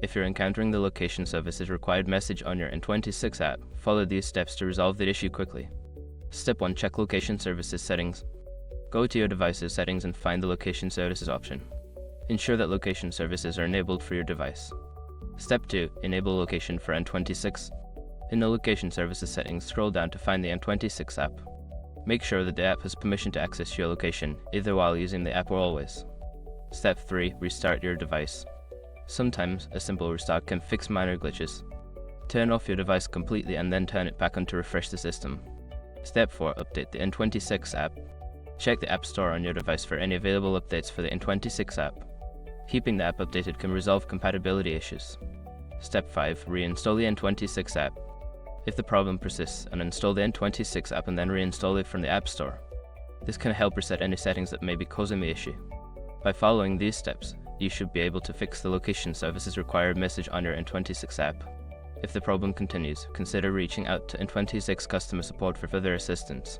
If you're encountering the location services required message on your N26 app, follow these steps to resolve the issue quickly. Step 1. Check location services settings. Go to your device's settings and find the location services option. Ensure that location services are enabled for your device. Step 2. Enable location for N26. In the location services settings, scroll down to find the N26 app. Make sure that the app has permission to access your location, either while using the app or always. Step 3. Restart your device. Sometimes, a simple restart can fix minor glitches. Turn off your device completely and then turn it back on to refresh the system. Step 4. Update the N26 app. Check the App Store on your device for any available updates for the N26 app. Keeping the app updated can resolve compatibility issues. Step 5. Reinstall the N26 app. If the problem persists, uninstall the N26 app and then reinstall it from the App Store. This can help reset any settings that may be causing the issue. By following these steps, you should be able to fix the location services required message on your N26 app. If the problem continues, consider reaching out to N26 customer support for further assistance.